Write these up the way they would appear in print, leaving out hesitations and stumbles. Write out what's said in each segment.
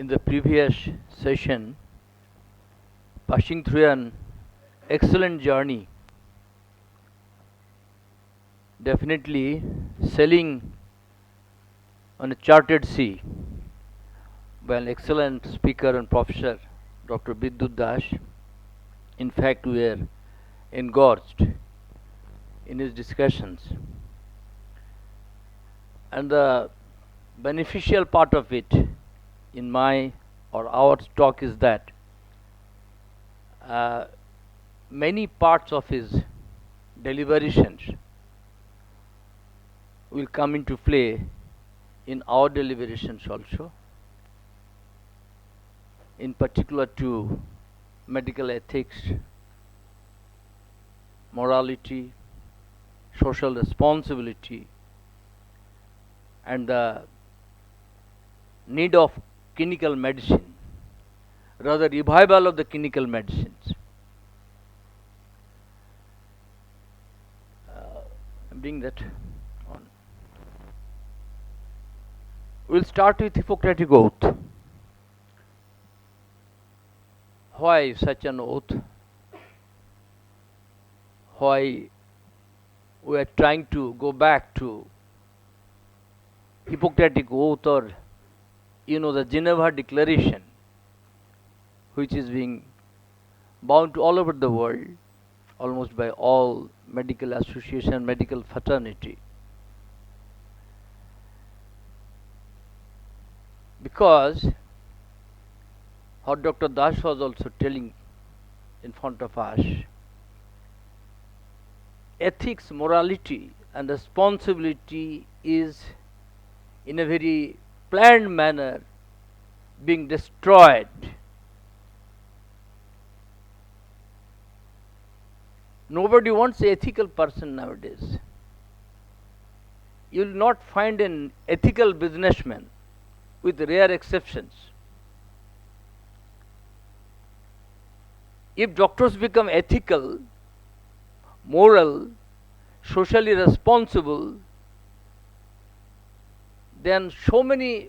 in the previous session, passing through an excellent journey, definitely sailing on a charted sea by an excellent speaker and professor, Dr. Biddut Das. In fact, we were engorged in his discussions. And the beneficial part of it in my or our talk is that many parts of his deliberations will come into play in our deliberations also, in particular to medical ethics, morality, social responsibility, and the need of clinical medicine, rather revival of the clinical medicines. I'm bringing that on. We'll start with Hippocratic Oath. Why such an oath? Why we are trying to go back to Hippocratic Oath, or the Geneva Declaration, which is being bound to all over the world, almost by all medical association, medical fraternity. Because what Dr. Das was also telling in front of us, ethics, morality, and responsibility is in a very planned manner being destroyed. Nobody wants an ethical person nowadays. You will not find an ethical businessman, with rare exceptions. If doctors become ethical, moral, socially responsible, then so many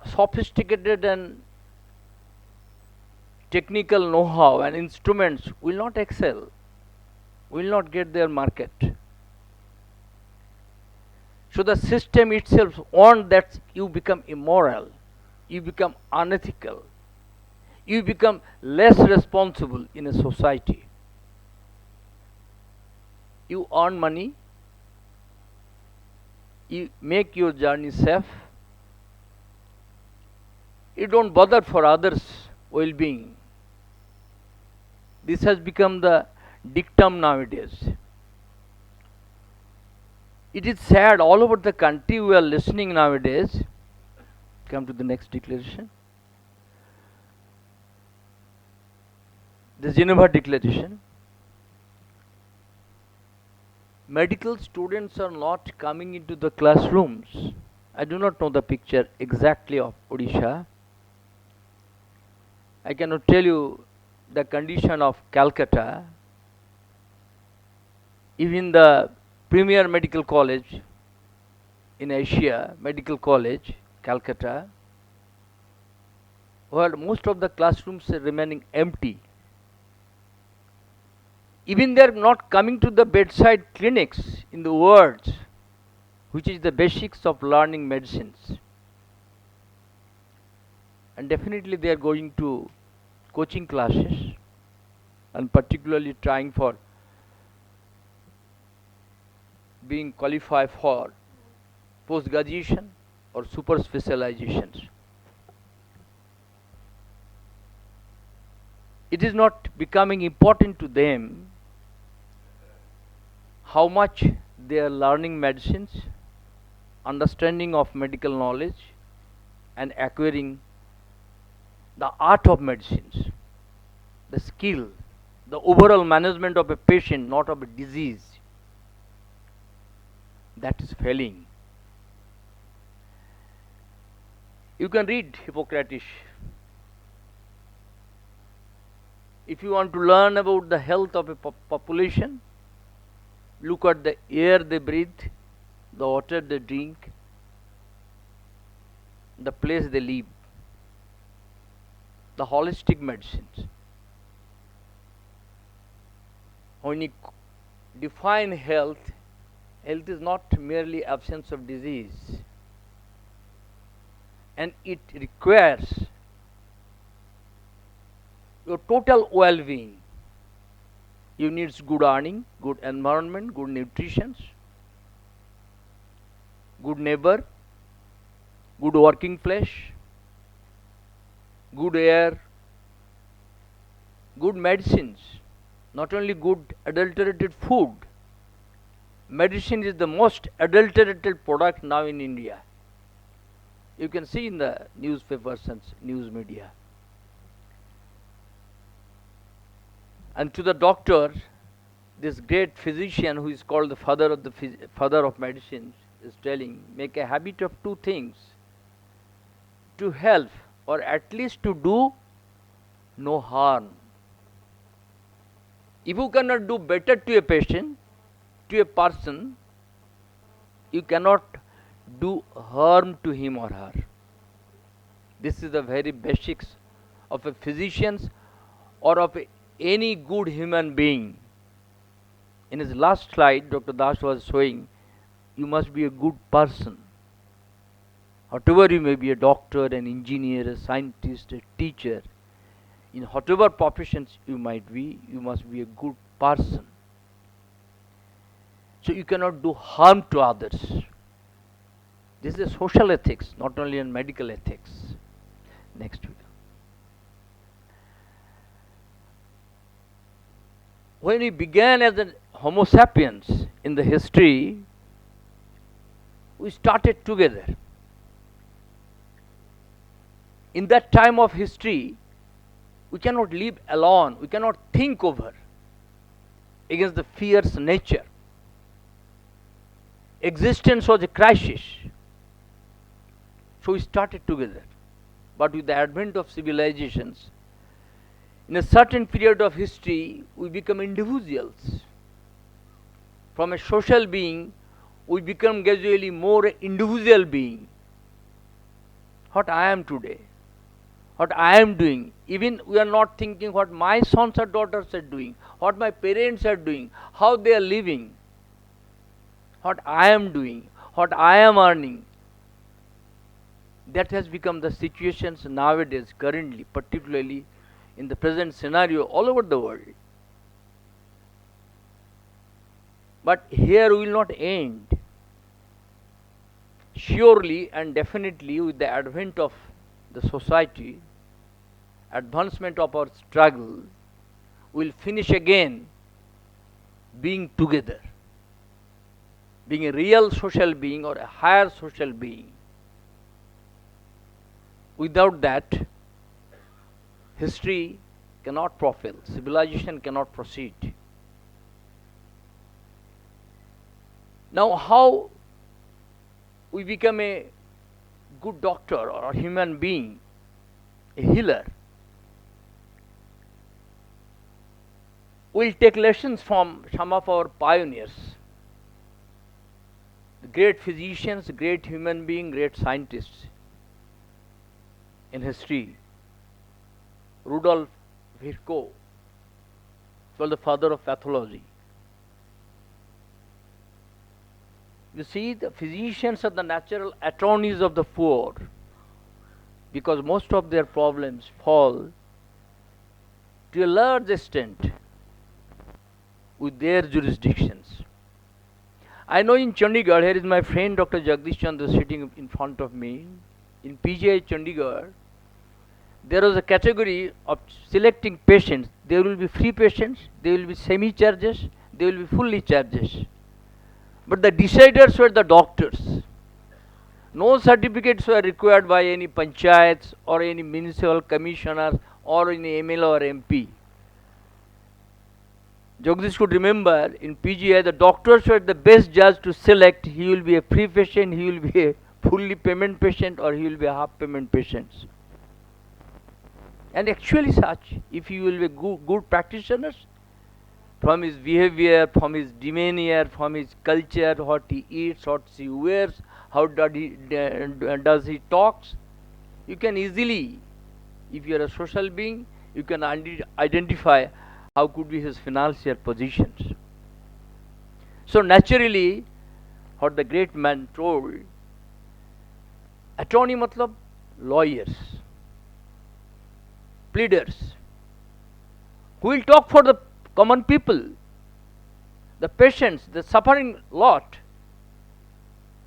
sophisticated and technical know-how and instruments will not excel, will not get their market. So the system itself wants that you become immoral, you become unethical, you become less responsible in a society. You earn money, you make your journey safe, you don't bother for others' well-being. This has become the dictum nowadays. It is sad, all over the country we are listening nowadays. Come to the next declaration. The Geneva Declaration. Medical students are not coming into the classrooms. I do not know the picture exactly of Odisha. I cannot tell you the condition of Calcutta. Even the premier medical college in Asia, Medical College, Calcutta, where most of the classrooms are remaining empty. Even they are not coming to the bedside clinics in the wards, which is the basics of learning medicines. And definitely they are going to coaching classes, and particularly trying for being qualified for post-graduation or super specializations. It is not becoming important to them how much they are learning medicines, understanding of medical knowledge, and acquiring the art of medicines, the skill, the overall management of a patient, not of a disease. That is failing. You can read Hippocrates. If you want to learn about the health of a population, look at the air they breathe, the water they drink, the place they live. the holistic medicines. When you define health, health is not merely absence of disease, and it requires your total well-being. You need good earning, good environment, good nutrition, good neighbor, good working place, good air, good medicines, not only good adulterated food. Medicine is the most adulterated product now in India. You can see in the newspapers and news media. And to the doctor, this great physician who is called the father of medicine is telling, make a habit of two things: to help, or at least to do no harm. If you cannot do better to a patient, to a person, you cannot do harm to him or her. This is the very basics of a physician's or of any good human being. In his last slide, Dr. Das was showing, you must be a good person. Whatever you may be, a doctor, an engineer, a scientist, a teacher, in whatever professions you might be, you must be a good person. So you cannot do harm to others. This is social ethics, not only in medical ethics. Next week. When we began as a Homo sapiens in the history, we started together. In that time of history, we cannot live alone, we cannot think over against the fierce nature. Existence was a crisis. So we started together. But with the advent of civilizations, in a certain period of history, we become individuals. From a social being, we become gradually more individual being. What I am today, what I am doing, even we are not thinking what my sons or daughters are doing, what my parents are doing, how they are living, what I am doing, what I am earning. That has become the situations nowadays, currently, particularly in the present scenario all over the world. But here we will not end. Surely and definitely, with the advent of the society, advancement of our struggle, we will finish again being together, being a real social being or a higher social being. Without that, history cannot fulfill, civilization cannot proceed. Now, how we become a good doctor or a human being, a healer? We'll take lessons from some of our pioneers, the great physicians, great human beings, great scientists in history. Rudolf Virchow was the father of pathology. You see, the physicians are the natural attorneys of the poor, because most of their problems fall to a large extent with their jurisdictions. I know in Chandigarh, here is my friend Dr. Jagdish Chandra sitting in front of me. In PGI Chandigarh, there was a category of selecting patients. There will be free patients, there will be semi-charges, there will be fully charges. But the deciders were the doctors. No certificates were required by any panchayats or any municipal commissioners or any MLA or MP. Jagdish could remember in PGI the doctors were the best judge to select he will be a free patient, he will be a fully payment patient, or he will be a half payment patient. And actually such, if he will be good practitioners, from his behavior, from his demeanor, from his culture, what he eats, what he wears, how does he talks, you can easily If you are a social being, you can identify how could be his financial positions. So naturally, what the great man told, attorney matlab lawyers, pleaders, who will talk for the common people, the patients, the suffering lot.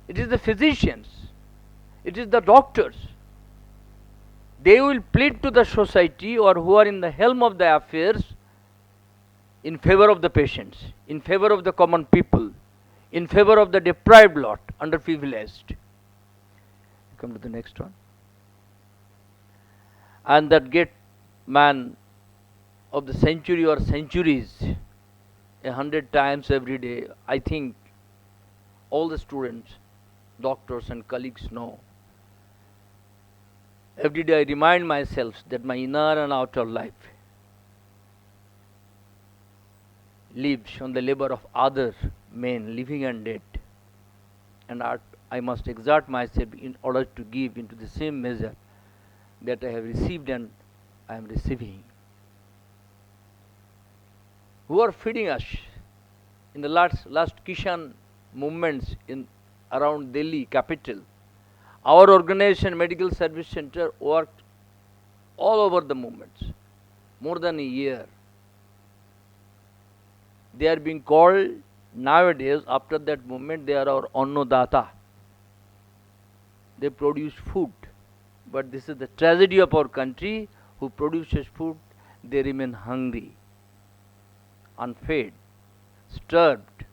It is the physicians, it is the doctors. They will plead to the society or who are in the helm of the affairs in favor of the patients, in favor of the common people, in favor of the deprived lot, underprivileged. Come to the next one. And that great man of the century or centuries, 100 times every day, I think all the students, doctors and colleagues know. Every day I remind myself that my inner and outer life lives on the labor of other men, living and dead. And I must exert myself in order to give into the same measure that I have received and I am receiving. Who are feeding us? In the last Kishan movements in around Delhi capital, our organization, Medical Service Center, worked all over the movements, more than a year. They are being called nowadays, after that movement, they are our Annodata. They produce food. But this is the tragedy of our country. Who produces food, they remain hungry, unfed, starved.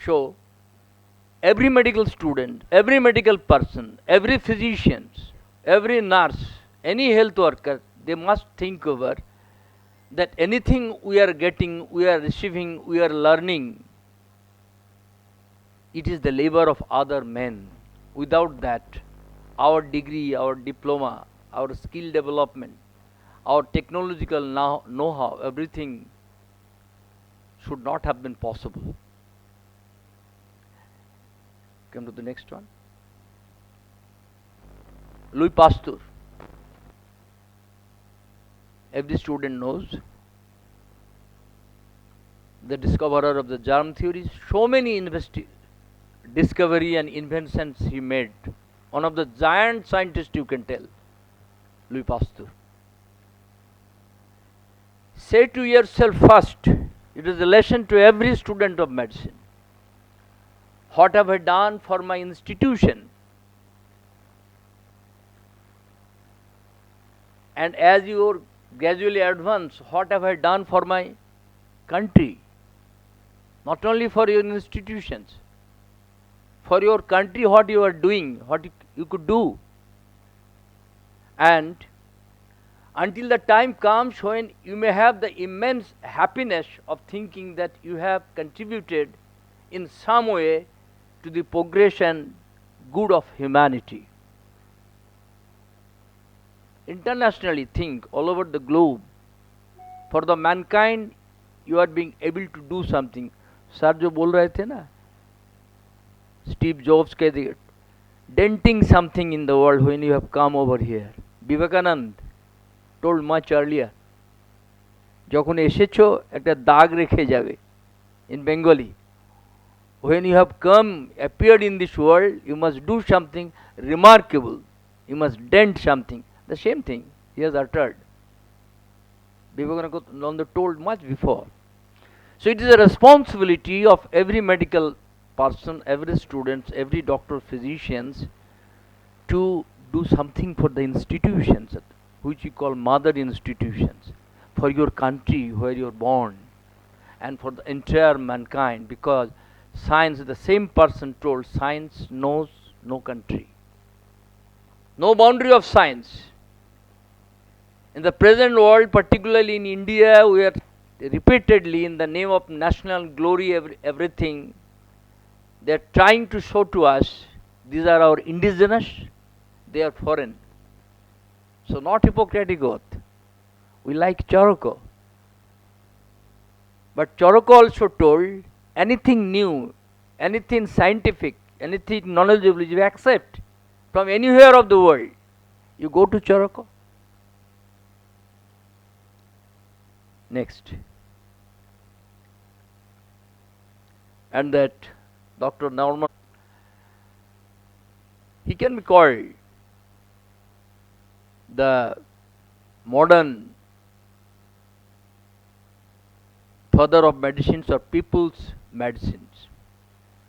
So, every medical student, every medical person, every physician, every nurse, any health worker, they must think over that anything we are getting, we are receiving, we are learning, it is the labor of other men. Without that, our degree, our diploma, our skill development, our technological know-how, everything should not have been possible. Come to the next one. Louis Pasteur. Every student knows, the discoverer of the germ theories. So many discovery and inventions he made. One of the giant scientists, you can tell, Louis Pasteur. Say to yourself first, it is a lesson to every student of medicine. What have I done for my institution? And as you gradually advance, what have I done for my country? Not only for your institutions, for your country, what you are doing, what you could do. And until the time comes when you may have the immense happiness of thinking that you have contributed in some way to the progression, good of humanity. Internationally, think all over the globe, for the mankind, you are being able to do something. Sir जो बोल रहे थे ना, Steve Jobs कह दिए, denting something in the world when you have come over here. Vivekanand told much earlier, যখন এসেছো একটা দাগ রেখে যাবে, in Bengali. When you have come, appeared in this world, you must do something remarkable. You must dent something. The same thing he has uttered. Vivekananda told much before. So it is a responsibility of every medical person, every student, every doctor, physicians, to do something for the institutions, which we call mother institutions, for your country where you are born, and for the entire mankind, because science, the same person told, science knows no country, no boundary of science. In the present world, particularly in India, we are repeatedly, in the name of national glory, everything, they are trying to show to us, these are our indigenous, they are foreign. So not Hippocratic oath. We like Charoko. But Charoko also told, anything new, anything scientific, anything knowledgeable, you accept. from anywhere of the world. You go to Choroko. Next. And that Dr. Norman, he can be called the modern father of medicines or people's medicines,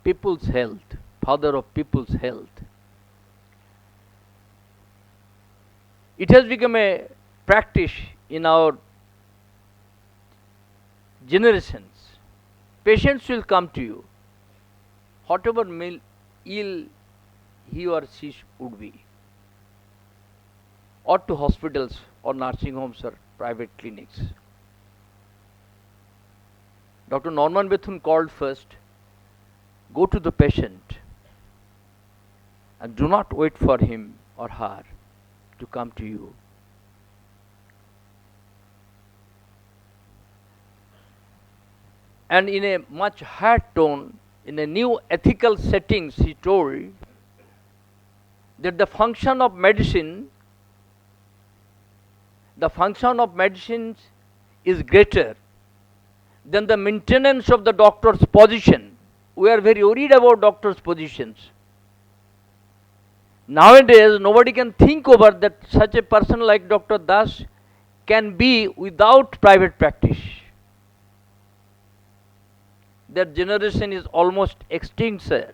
people's health, father of people's health. It has become a practice in our generations. Patients will come to you, whatever ill he or she would be, or to hospitals or nursing homes or private clinics. Dr. Norman Bethune called first, go to the patient and do not wait for him or her to come to you. And in a much higher tone, in a new ethical settings, he told that the function of medicines is greater than the maintenance of the doctor's position. We are very worried about doctor's positions. Nowadays, nobody can think over that such a person like Dr. Das can be without private practice. That generation is almost extinct, sir.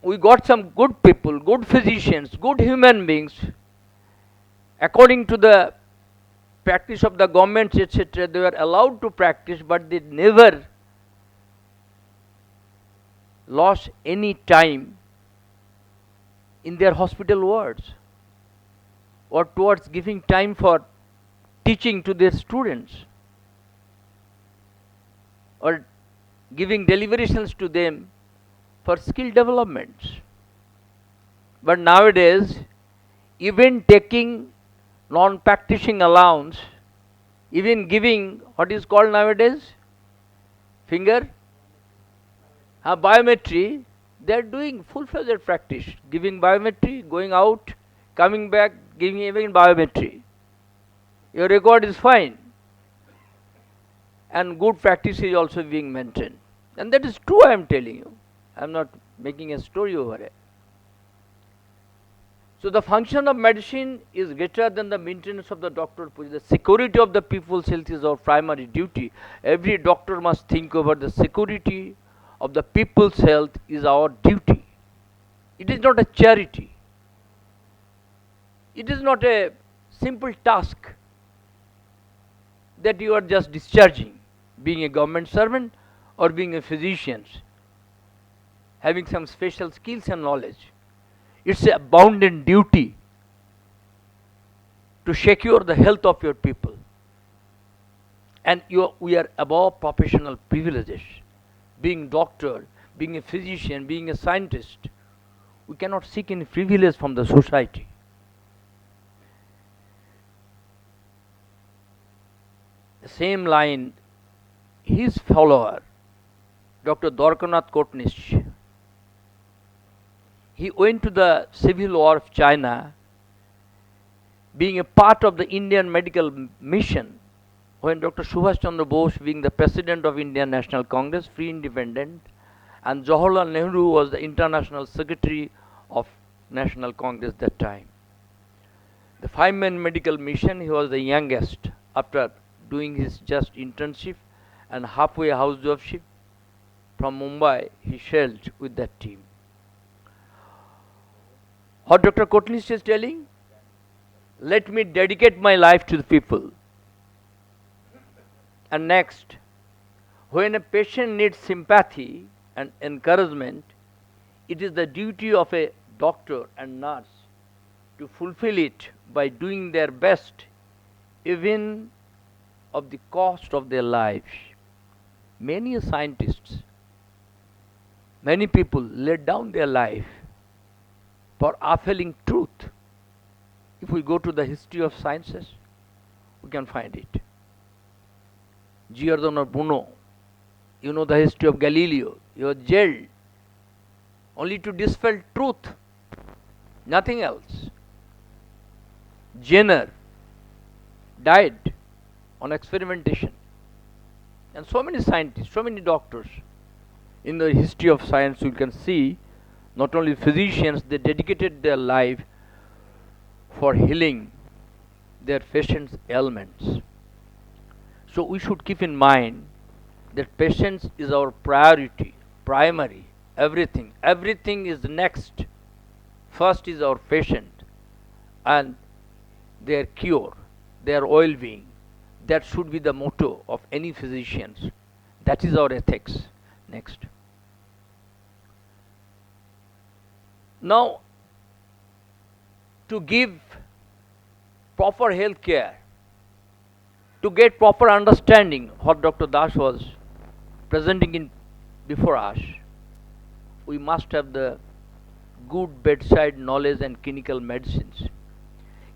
We got some good people, good physicians, good human beings, according to the practice of the governments, etc. They were allowed to practice, but they never lost any time in their hospital wards or towards giving time for teaching to their students or giving deliberations to them for skill developments. But nowadays, even taking non-practicing allowance, even giving what is called nowadays finger biometry, they are doing full-fledged practice, giving biometry, going out, coming back, giving even biometry. Your record is fine, and good practice is also being maintained. And that is true, I am telling you. I am not making a story over it. So the function of medicine is greater than the maintenance of the doctor. The security of the people's health is our primary duty. Every doctor must think over the security of the people's health is our duty. It is not a charity. It is not a simple task that you are just discharging, being a government servant or being a physician, having some special skills and knowledge. It's a bounden duty to secure the health of your people. And we are above professional privileges. Being doctor, being a physician, being a scientist, we cannot seek any privilege from the society. The same line, his follower, Dr. Dwarkanath Kotnis, he went to the Civil War of China, being a part of the Indian medical mission, when Dr. Subhash Chandra Bose, being the president of Indian National Congress, free independent, and Jawaharlal Nehru was the international secretary of National Congress that time. The 5-man medical mission, he was the youngest after doing his just internship and halfway housewifeship. From Mumbai, he sailed with that team. What Dr. Kotnis is telling? Let me dedicate my life to the people. And next, when a patient needs sympathy and encouragement, it is the duty of a doctor and nurse to fulfill it by doing their best, even of the cost of their lives. Many scientists, many people laid down their life for upholding truth. If we go to the history of sciences, we can find it. Giordano Bruno, you know the history of Galileo, he was jailed only to dispel truth, nothing else. Jenner died on experimentation. And so many scientists, so many doctors in the history of science, you can see not only physicians, they dedicated their life for healing their patients' ailments. So we should keep in mind that patience is our priority, primary, everything. Everything is next. First is our patient and their cure, their well-being. That should be the motto of any physicians. That is our ethics. Next. Now, to give proper health care, to get proper understanding, what Dr. Das was presenting in before us, we must have the good bedside knowledge and clinical medicines.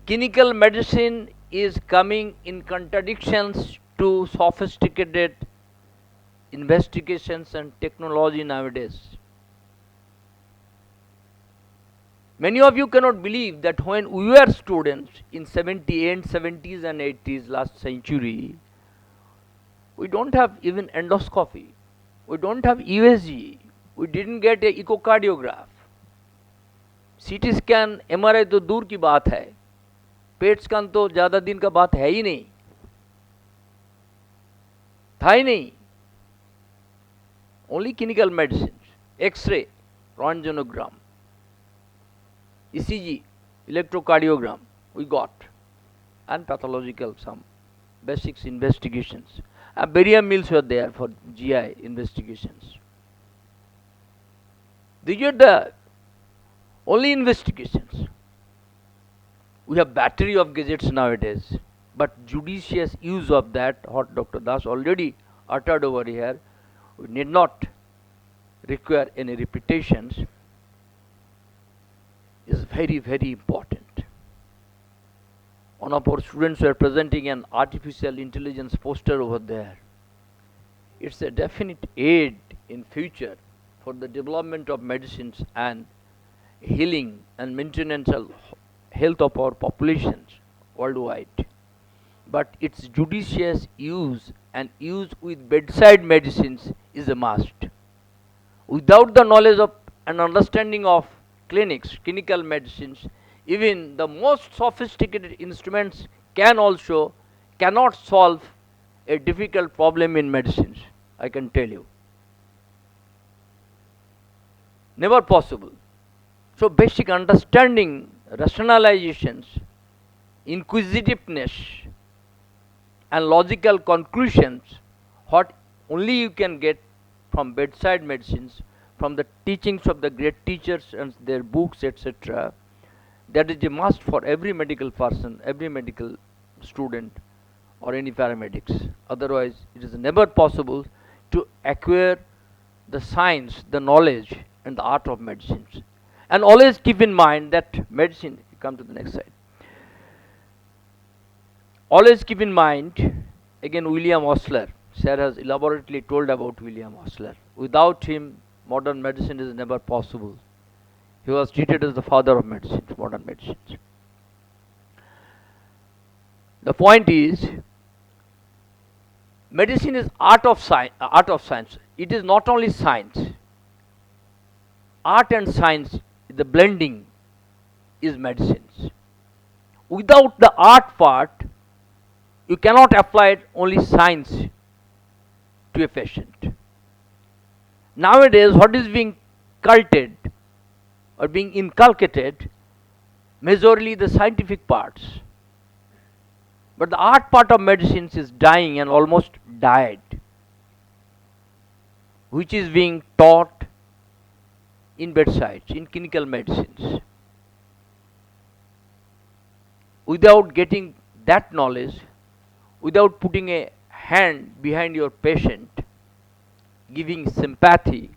Clinical medicine is coming in contradictions to sophisticated investigations and technology nowadays. Many of you cannot believe that when we were students in 70s and 80s last century, we don't have even endoscopy, we don't have USG, we didn't get a echocardiograph, CT scan, MRI तो दूर की बात है, PET scan तो ज़्यादा दिन का बात है ही नहीं, था ही नहीं. Only clinical medicines, X-ray, röntgenogram, ECG, electrocardiogram we got, and pathological some basics investigations. Barium mills were there for GI investigations. These are the only investigations. We have battery of gadgets nowadays, but judicious use of that, what Dr. Das already uttered over here, we need not require any repetitions, is very, very important. One of our students were presenting an artificial intelligence poster over there. It's a definite aid in future for the development of medicines and healing and maintenance of health of our populations worldwide. But its judicious use and use with bedside medicines is a must. Without the knowledge of and understanding of clinics, clinical medicines, even the most sophisticated instruments cannot solve a difficult problem in medicines, I can tell you. Never possible. So basic understanding, rationalizations, inquisitiveness, and logical conclusions, what only you can get from bedside medicines, from the teachings of the great teachers and their books, etc. That is a must for every medical person, every medical student, or any paramedics. Otherwise, it is never possible to acquire the science, the knowledge, and the art of medicines. And always keep in mind that medicine, come to the next slide. Always keep in mind, again, William Osler. Sir has elaborately told about William Osler. Without him, modern medicine is never possible. He was treated as the father of medicine, modern medicine. The point is, medicine is art of science. It is not only science. Art and science, the blending is medicines. Without the art part, you cannot apply only science to a patient. Nowadays, what is being cultivated or being inculcated, majorly the scientific parts. But the art part of medicines is dying and almost died, which is being taught in bedsides, in clinical medicines. Without getting that knowledge, without putting a hand behind your patient, giving sympathy,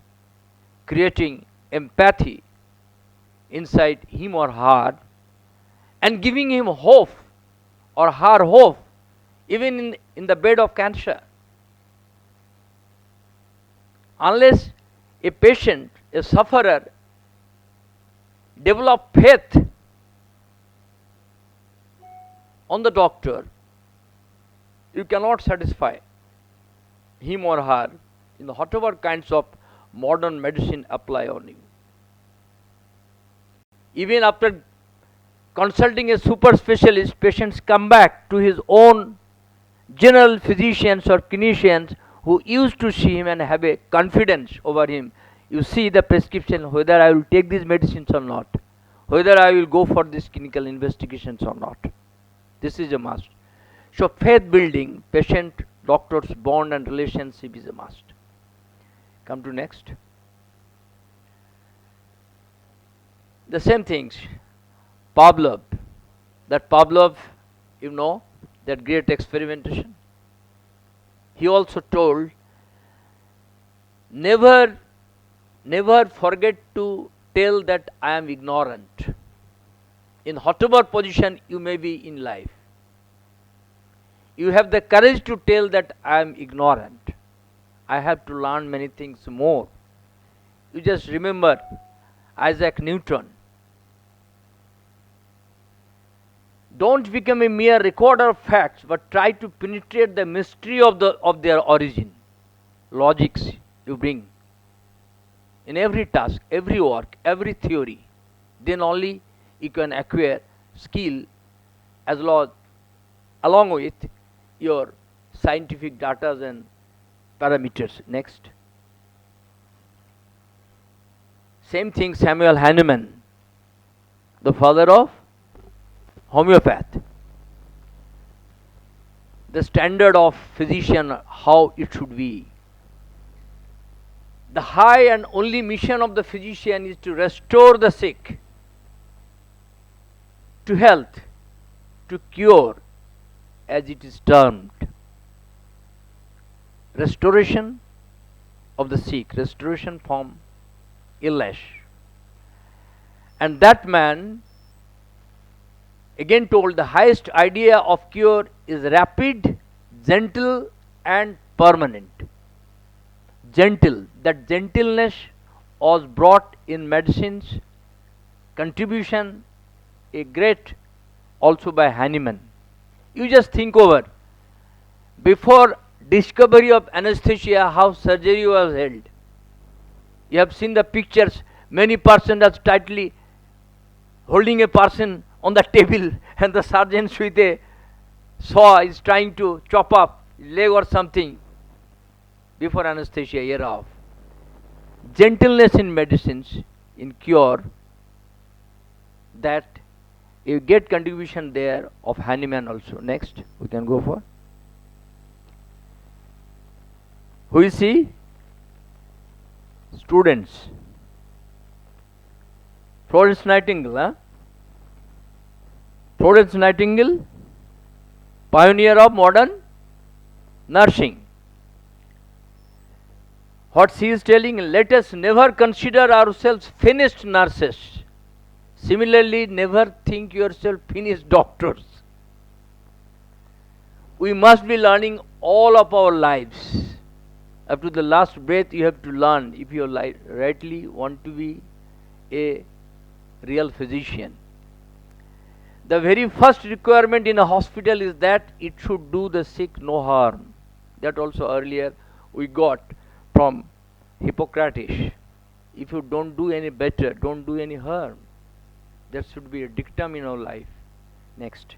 creating empathy inside him or her, and giving him hope or her hope, even in the bed of cancer. Unless a patient, a sufferer, develop faith on the doctor, you cannot satisfy him or her in whatever kinds of modern medicine apply on you. Even after consulting a super specialist, patients come back to his own general physicians or clinicians who used to see him and have a confidence over him. You see the prescription, whether I will take these medicines or not, whether I will go for these clinical investigations or not. This is a must. So faith building, patient doctor's bond and relationship is a must. Come to next. The same things. Pavlov, you know, that great experimentation. He also told, never forget to tell that I am ignorant. In whatever position you may be in life, you have the courage to tell that I am ignorant. I have to learn many things more. You just remember Isaac Newton. Don't become a mere recorder of facts, but try to penetrate the mystery of their origin. Logics you bring in every task, every work, every theory. Then only you can acquire skill along with your scientific data and parameters. Next. Same thing, Samuel Hahnemann, the father of homeopath. The standard of physician, how it should be. The high and only mission of the physician is to restore the sick to health, to cure, as it is termed. Restoration of the sick, restoration from illness. And that man again told, the highest idea of cure is rapid, gentle and permanent. Gentle, that gentleness was brought in medicine's contribution, a great also by Hahnemann. You just think over, before discovery of anesthesia, how surgery was held. You have seen the pictures, many persons are tightly holding a person on the table and the surgeon with a saw is trying to chop up leg or something. Before anesthesia era of gentleness in medicines, in cure, that you get contribution there of Hahnemann also. Next, we can go for. Who is he? Students. Florence Nightingale, huh? Florence Nightingale, pioneer of modern nursing. What she is telling, let us never consider ourselves finished nurses. Similarly, never think yourself finished doctors. We must be learning all of our lives. Up to the last breath you have to learn if you rightly want to be a real physician. The very first requirement in a hospital is that it should do the sick no harm. That also earlier we got from Hippocrates. If you don't do any better, don't do any harm. That should be a dictum in our life. Next.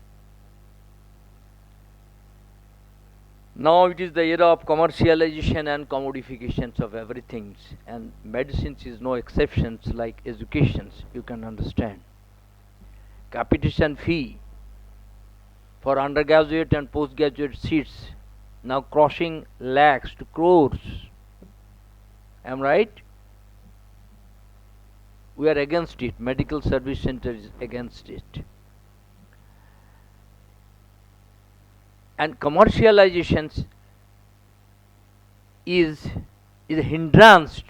Now it is the era of commercialization and commodifications of everything, and medicine is no exceptions, like education, you can understand. Capitation fee for undergraduate and postgraduate seats now crossing lakhs to crores. Am I right? We are against it. Medical Service Center is against it. And commercialization is a hindrance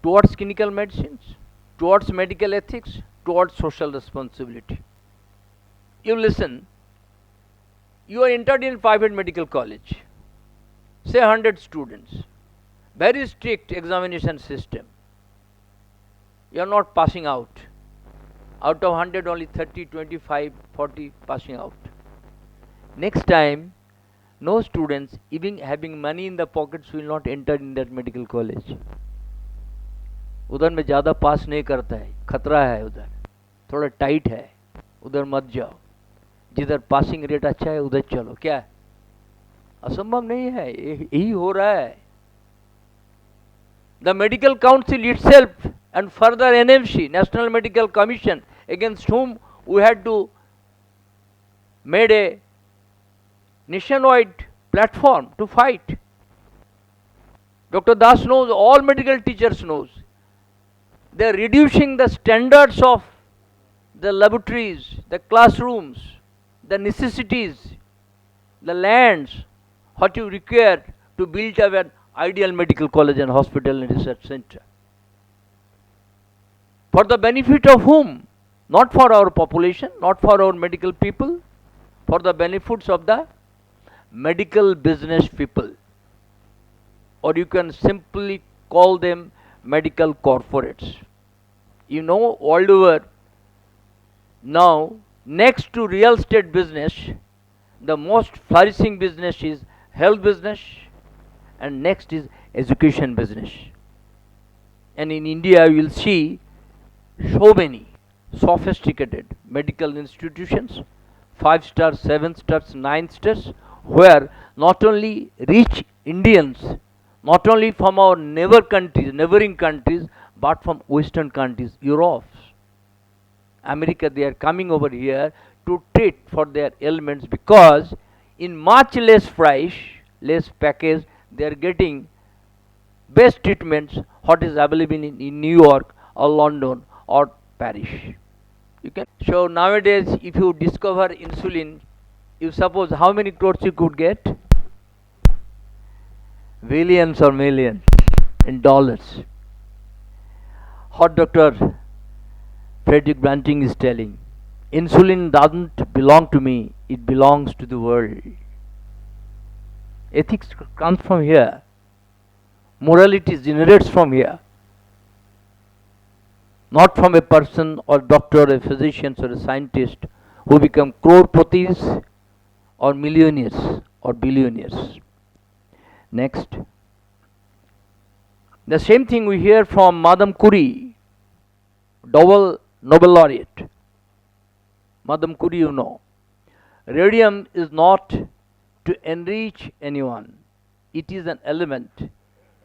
towards clinical medicines, towards medical ethics, towards social responsibility. You listen, you are entered in private medical college, say 100 students, very strict examination system. You are not passing out. Out of 100, only 30, 25, 40 passing out. Next time, no students, even having money in the pockets, will not enter in that medical college. उधर में ज़्यादा पास नहीं करता है, खतरा है उधर, थोड़ा टाइट है, उधर मत जाओ. जिधर पासिंग रेट अच्छा है उधर चलो. क्या है? असंभव नहीं है, यही हो रहा है. The Medical Council itself and further NMC, National Medical Commission, against whom we had to made a nationwide platform to fight. Dr. Das knows, all medical teachers knows. They are reducing the standards of the laboratories, the classrooms, the necessities, the lands, what you require to build up an ideal medical college and hospital and research center. For the benefit of whom? Not for our population, not for our medical people, for the benefits of the medical business people. Or you can simply call them medical corporates. You know, all over now, next to real estate business, the most flourishing business is health business, and next is education business. And in India, you will see so many sophisticated medical institutions, 5 stars, 7 stars, 9 stars, where not only rich Indians, not only from our neighboring countries, but from Western countries, Europe, America, they are coming over here to treat for their ailments, because in much less price, less package, they are getting best treatments what is available in New York or London or Paris. You can. So nowadays, if you discover insulin, you suppose how many crores you could get? Billions or millions in dollars. What Dr. Frederick Banting is telling, insulin doesn't belong to me, it belongs to the world. Ethics comes from here. Morality generates from here. Not from a person or doctor, a physician or a scientist who become crore-patis or millionaires or billionaires. Next. The same thing we hear from Madame Curie, double Nobel laureate. Madame Curie, you know. Radium is not to enrich anyone. It is an element.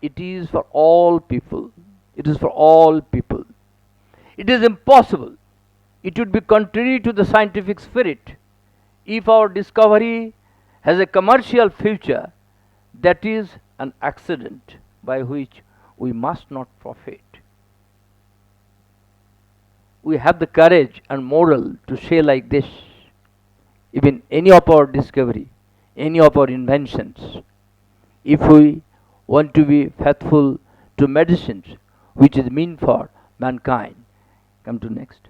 It is for all people. It is for all people. It is impossible. It would be contrary to the scientific spirit if our discovery has a commercial future. That is an accident by which we must not profit. We have the courage and moral to say like this: even any of our discovery, any of our inventions, if we want to be faithful to medicines which is meant for mankind. Come to next.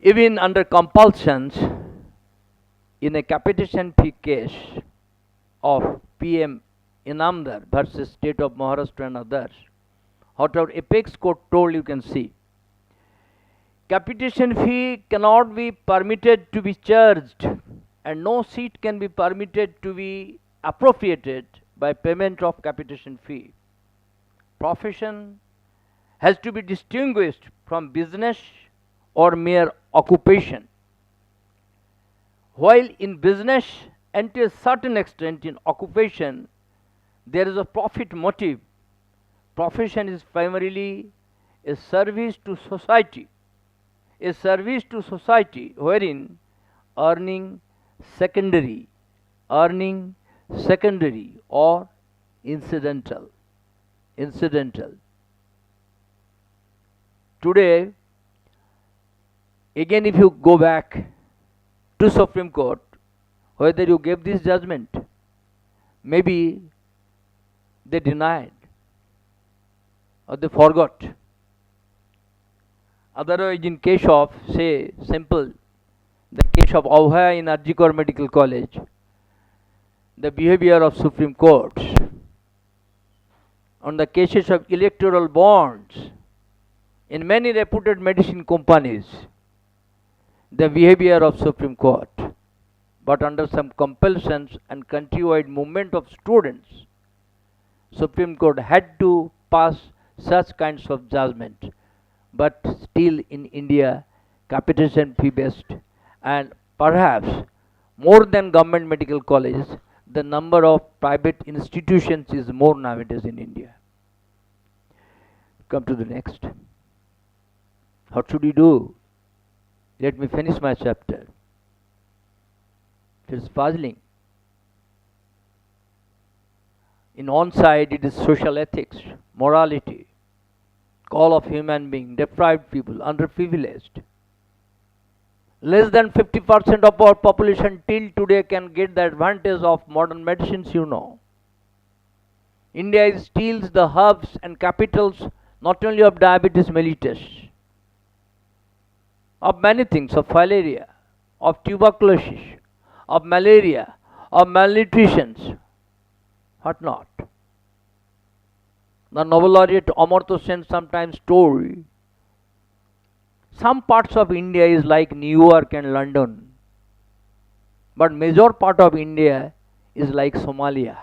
Even under compulsions, in a capitation fee case of PM Inamdar versus State of Maharashtra and others, what our apex court told, you can see, capitation fee cannot be permitted to be charged, and no seat can be permitted to be appropriated by payment of capitation fee. Profession has to be distinguished from business or mere occupation. While in business and to a certain extent in occupation, there is a profit motive. Profession is primarily a service to society. A service to society wherein earning secondary or incidental. Today, again if you go back to Supreme Court, whether you gave this judgment, maybe they denied or they forgot. Otherwise, in case of, say, simple, the case of Avhaya in Arjikor Medical College, the behavior of Supreme Court, on the cases of electoral bonds, in many reputed medicine companies the behavior of Supreme Court, but under some compulsions and countrywide movement of students, Supreme Court had to pass such kinds of judgment. But still in India, capitation fee based, and perhaps more than government medical colleges, the number of private institutions is more nowadays in India. Come to the next. What should we do? Let me finish my chapter. It is puzzling. In one side, it is social ethics, morality, call of human being, deprived people, underprivileged. Less than 50% of our population till today can get the advantage of modern medicines, you know. India is still the hubs and capitals not only of diabetes mellitus, of many things, of filaria, of tuberculosis, of malaria, of malnutrition, what not. The Nobel laureate Amartya Sen sometimes told, some parts of India is like New York and London, but major part of India is like Somalia,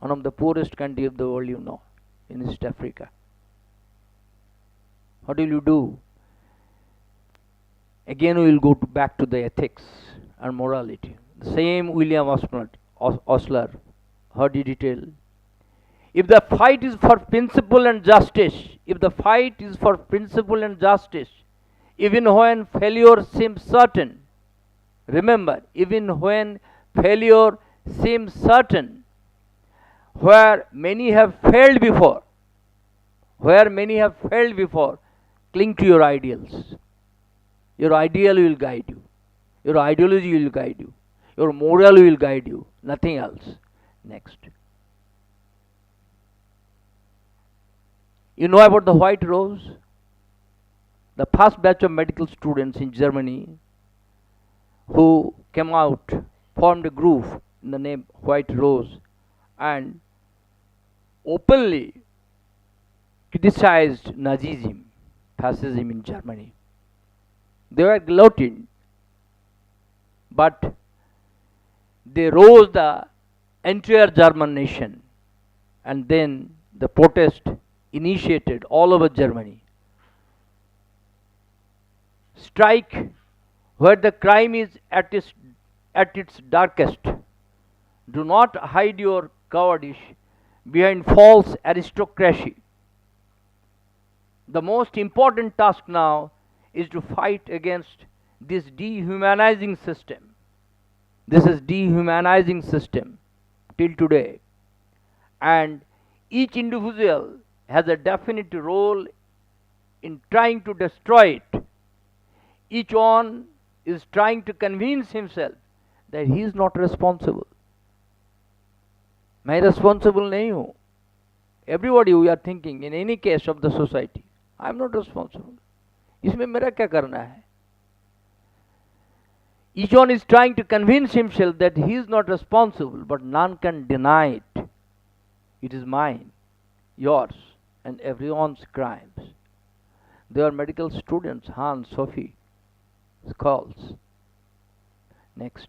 one of the poorest country of the world, you know, in East Africa. What will you do? Again we will go back to the ethics and morality. The same William Osler, how did he tell? If the fight is for principle and justice, if the fight is for principle and justice, even when failure seems certain, remember, even when failure seems certain, where many have failed before, cling to your ideals. Your ideal will guide you. Your ideology will guide you. Your moral will guide you. Nothing else. Next. You know about the White Rose? The first batch of medical students in Germany who came out formed a group in the name White Rose and openly criticized Nazism, fascism in Germany. They were guillotined, but they rose the entire German nation, and then the protest initiated all over Germany. Strike where the crime is at its darkest. Do not hide your cowardice behind false aristocracy. The most important task now is to fight against this dehumanizing system. This is dehumanizing system till today. And each individual has a definite role in trying to destroy it. Each one is trying to convince himself that he is not responsible. मैं responsible नहीं हूँ. Everybody we are thinking in any case of the society, I am not responsible. इसमें मेरा क्या करना है? Each one is trying to convince himself that he is not responsible, but none can deny it. It is mine, yours, and everyone's crimes. They are medical students, Hans, Sophie, Skulls. Next.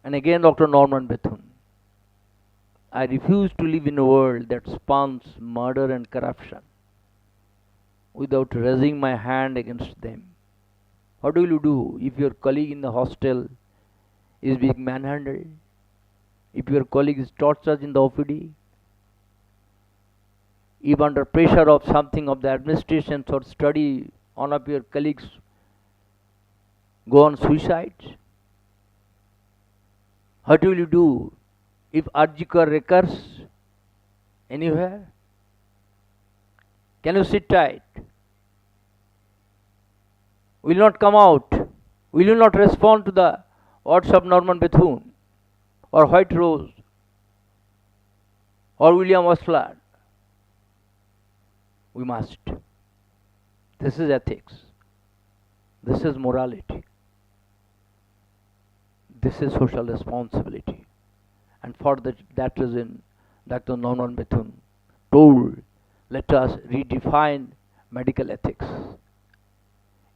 And again, Dr. Norman Bethune. I refuse to live in a world that spawns murder and corruption without raising my hand against them. What will you do if your colleague in the hostel is being manhandled? If your colleague is tortured in the OPD? If under pressure of something of the administration or study, one of your colleagues go on suicide? What will you do if Arjikar recurs anywhere? Can you sit tight? Will you not come out? Will you not respond to the words of Norman Bethune or White Rose or William Osler? We must. This is ethics. This is morality. This is social responsibility. And for that reason, Dr. Norman Bethune, told, let us redefine medical ethics.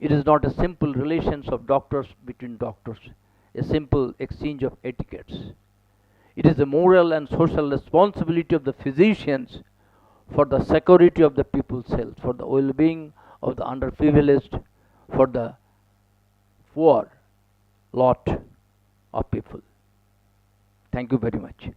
It is not a simple relations of doctors between doctors, a simple exchange of etiquettes. It is the moral and social responsibility of the physicians for the security of the people's health, for the well-being of the underprivileged, for the poor lot of people. Thank you very much.